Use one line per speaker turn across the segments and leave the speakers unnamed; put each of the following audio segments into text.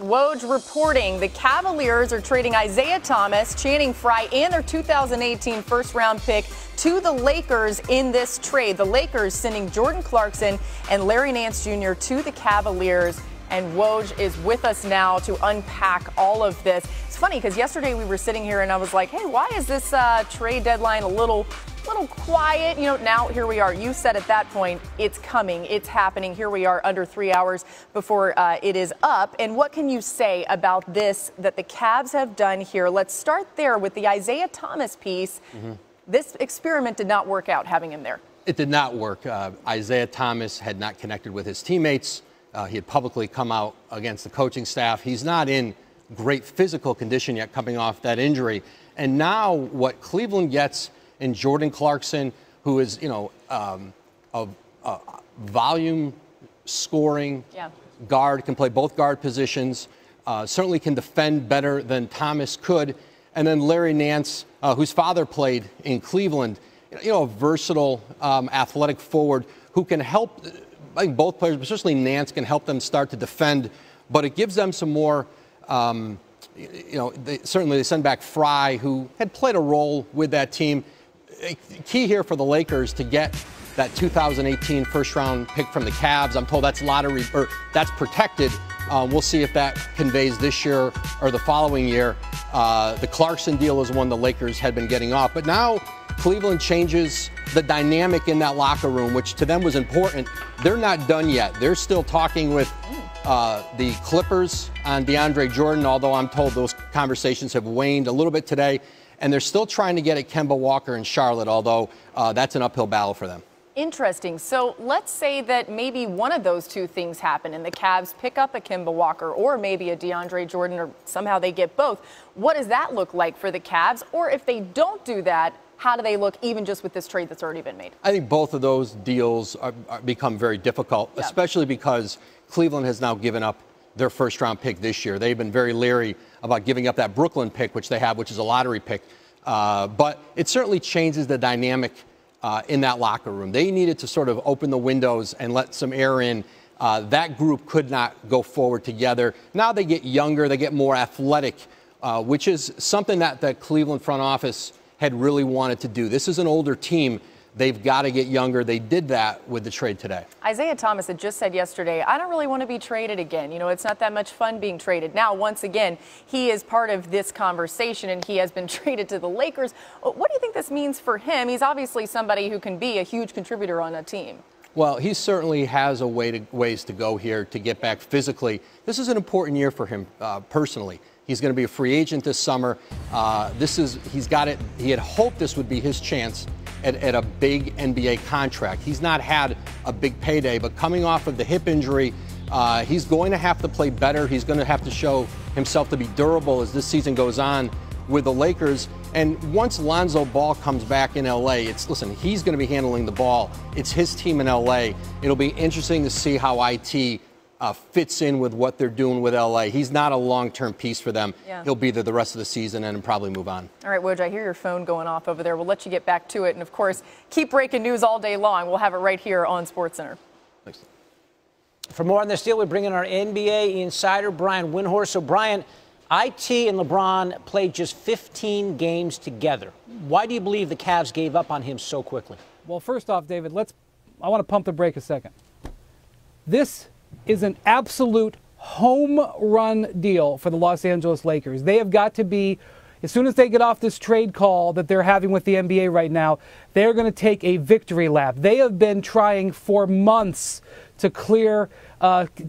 Woj reporting the Cavaliers are trading Isaiah Thomas, Channing Frye, and their 2018 first-round pick to the Lakers in this trade. The Lakers sending Jordan Clarkson and Larry Nance Jr. to the Cavaliers. And Woj is with us now to unpack all of this. It's funny because yesterday we were sitting here and I was like, hey, why is this trade deadline a little quiet? You know, now here we are. You said at that point, it's coming, it's happening. Here we are under 3 hours before it is up. And what can you say about this that the Cavs have done here? Let's start there with the Isaiah Thomas piece. This experiment did not work out having him there.
It did not work. Isaiah Thomas had not connected with his teammates. He had publicly come out against the coaching staff. He's not in great physical condition yet coming off that injury. And now what Cleveland gets in Jordan Clarkson, who is, a volume scoring guard, can play both guard positions, certainly can defend better than Thomas could. And then Larry Nance, whose father played in Cleveland, a versatile athletic forward who can help. I think both players, especially Nance, can help them start to defend, but it gives them some more, certainly they send back Frye, who had played a role with that team. Key here for the Lakers to get that 2018 first-round pick from the Cavs. I'm told that's lottery, or that's protected. We'll see if that conveys this year or the following year. The Clarkson deal is one the Lakers had been getting off, but now Cleveland changes the dynamic in that locker room, which to them was important. They're not done yet. They're still talking with the Clippers on DeAndre Jordan, although I'm told those conversations have waned a little bit today. And they're still trying to get at Kemba Walker in Charlotte, although that's an uphill battle for them.
Interesting. So let's say that maybe one of those two things happen and the Cavs pick up a Kemba Walker or maybe a DeAndre Jordan, or somehow they get both. What does that look like for the Cavs? Or if they don't do that, how do they look even just with this trade that's already been made?
I think both of those deals become very difficult, especially because Cleveland has now given up their first-round pick this year. They've been very leery about giving up that Brooklyn pick, which they have, which is a lottery pick. But it certainly changes the dynamic in that locker room. They needed to sort of open the windows and let some air in. That group could not go forward together. Now they get younger, they get more athletic, which is something that the Cleveland front office had really wanted to do. This is an older team. They've got to get younger. They did that with the trade today.
Isaiah Thomas had just said yesterday, I don't really want to be traded again. It's not that much fun being traded. Now, once again, he is part of this conversation and he has been traded to the Lakers. What do you think this means for him? He's obviously somebody who can be a huge contributor on a team.
Well, he certainly has ways to go here to get back physically. This is an important year for him personally. He's going to be a free agent this summer. He's got it. He had hoped this would be his chance at a big NBA contract. He's not had a big payday, but coming off of the hip injury, he's going to have to play better. He's going to have to show himself to be durable as this season goes on with the Lakers. And once Lonzo Ball comes back in LA, he's going to be handling the ball. It's his team in LA. It'll be interesting to see how IT fits in with what they're doing with LA. He's not a long-term piece for them. He'll be there the rest of the season and probably move on.
All right, Woj, I hear your phone going off over there. We'll let you get back to it. And, of course, keep breaking news all day long. We'll have it right here on SportsCenter.
Thanks. For more on this deal, we bring in our NBA insider, Brian Windhorst. So, Brian, IT and LeBron played just 15 games together. Why do you believe the Cavs gave up on him so quickly?
Well, first off, David, I want to pump the brake a second. This is an absolute home run deal for the Los Angeles Lakers. They have got to be, as soon as they get off this trade call that they're having with the NBA right now, they're going to take a victory lap. They have been trying for months to clear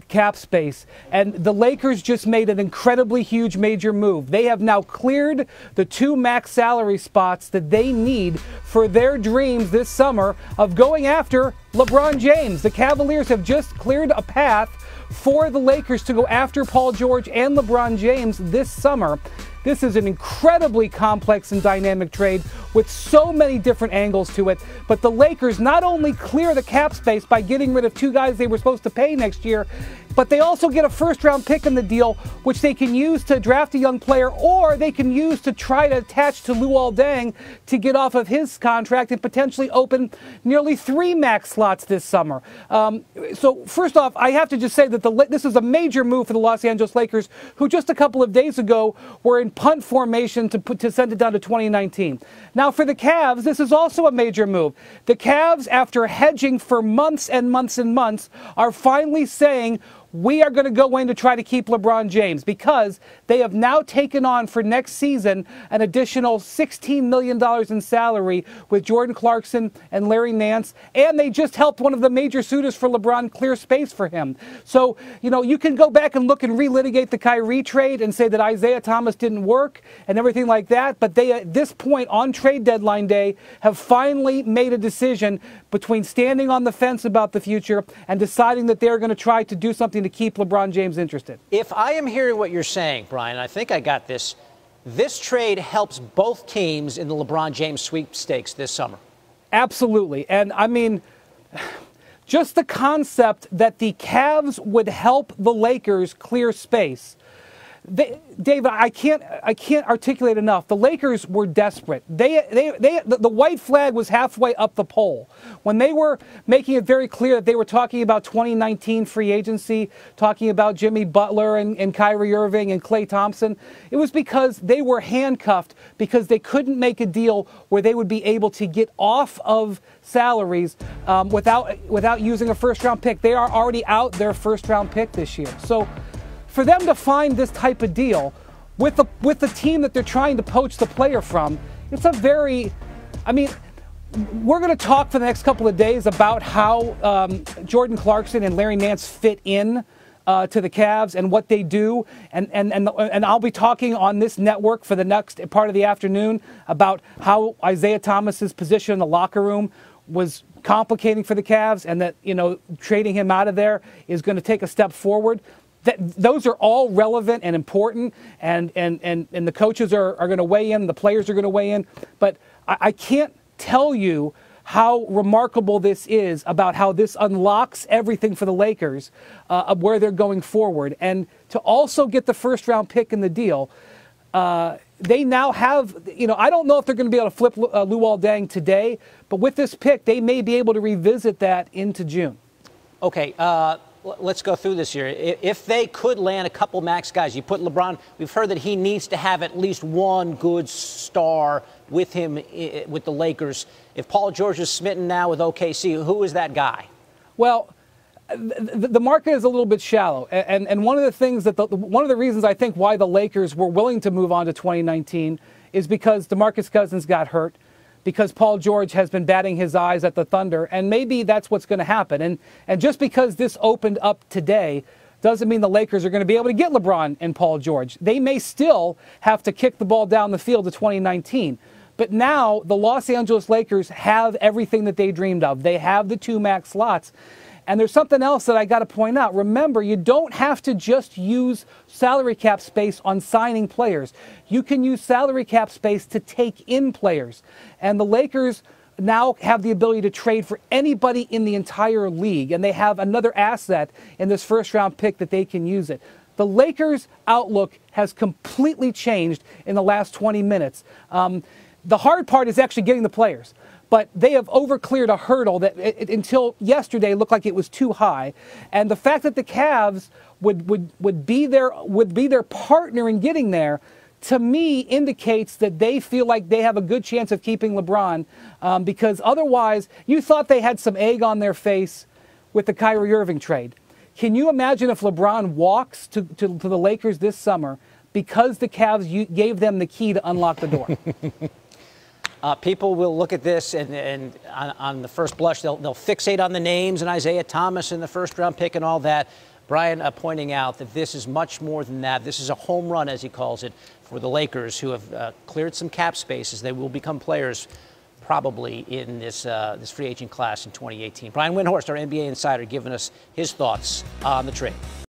cap space, and the Lakers just made an incredibly huge major move. They have now cleared the 2 max salary spots that they need for their dreams this summer of going after LeBron James. The Cavaliers have just cleared a path for the Lakers to go after Paul George and LeBron James this summer. This is an incredibly complex and dynamic trade with so many different angles to it. But the Lakers not only clear the cap space by getting rid of 2 guys they were supposed to pay next year, but they also get a first-round pick in the deal, which they can use to draft a young player, or they can use to try to attach to Luol Deng to get off of his contract and potentially open nearly 3 max slots this summer. So first off, I have to just say that this is a major move for the Los Angeles Lakers, who just a couple of days ago were in punt formation to send it down to 2019. Now for the Cavs, this is also a major move. The Cavs, after hedging for months and months and months, are finally saying, we are going to go in to try to keep LeBron James, because they have now taken on for next season an additional $16 million in salary with Jordan Clarkson and Larry Nance, and they just helped one of the major suitors for LeBron clear space for him. So, you know, you can go back and look and relitigate the Kyrie trade and say that Isaiah Thomas didn't work and everything like that, but they, at this point on trade deadline day, have finally made a decision between standing on the fence about the future and deciding that they're going to try to do something to keep LeBron James interested.
If I am hearing what you're saying, Brian, I think I got this. This trade helps both teams in the LeBron James sweepstakes this summer.
Absolutely. And I mean, just the concept that the Cavs would help the Lakers clear space. David, I can't articulate enough. The Lakers were desperate. The white flag was halfway up the pole when they were making it very clear that they were talking about 2019 free agency, talking about Jimmy Butler and Kyrie Irving and Klay Thompson. It was because they were handcuffed because they couldn't make a deal where they would be able to get off of salaries without using a first-round pick. They are already out their first-round pick this year. So for them to find this type of deal with the team that they're trying to poach the player from, it's a very, I mean, we're going to talk for the next couple of days about how Jordan Clarkson and Larry Nance fit in to the Cavs and what they do, and I'll be talking on this network for the next part of the afternoon about how Isaiah Thomas's position in the locker room was complicating for the Cavs, and that, you know, trading him out of there is going to take a step forward. Those are all relevant and important, and the coaches are going to weigh in, the players are going to weigh in, but I can't tell you how remarkable this is about how this unlocks everything for the Lakers of where they're going forward. And to also get the first-round pick in the deal, they now have, you know, I don't know if they're going to be able to flip Luol Deng today, but with this pick, they may be able to revisit that into June.
Okay, let's go through this here. If they could land a couple max guys, you put LeBron, we've heard that he needs to have at least one good star with him with the Lakers. If Paul George is smitten now with OKC, who is that guy? Well,
the market is a little bit shallow, and one of the things that one of the reasons I think why the Lakers were willing to move on to 2019 is because DeMarcus Cousins got hurt, because Paul George has been batting his eyes at the Thunder, and maybe that's what's going to happen. And just because this opened up today doesn't mean the Lakers are going to be able to get LeBron and Paul George. They may still have to kick the ball down the field to 2019. But now the Los Angeles Lakers have everything that they dreamed of. They have the 2 max slots. And there's something else that I got to point out. Remember, you don't have to just use salary cap space on signing players. You can use salary cap space to take in players. And the Lakers now have the ability to trade for anybody in the entire league. And they have another asset in this first-round pick that they can use it. The Lakers' outlook has completely changed in the last 20 minutes. The hard part is actually getting the players. But they have overcleared a hurdle that until yesterday looked like it was too high. And the fact that the Cavs would be their partner in getting there, to me, indicates that they feel like they have a good chance of keeping LeBron, because otherwise you thought they had some egg on their face with the Kyrie Irving trade. Can you imagine if LeBron walks to the Lakers this summer because the Cavs gave them the key to unlock the door?
People will look at this and on the first blush, they'll fixate on the names and Isaiah Thomas and the first-round pick and all that. Brian pointing out that this is much more than that. This is a home run, as he calls it, for the Lakers, who have cleared some cap spaces. They will become players probably in this free agent class in 2018. Brian Windhorst, our NBA insider, giving us his thoughts on the trade.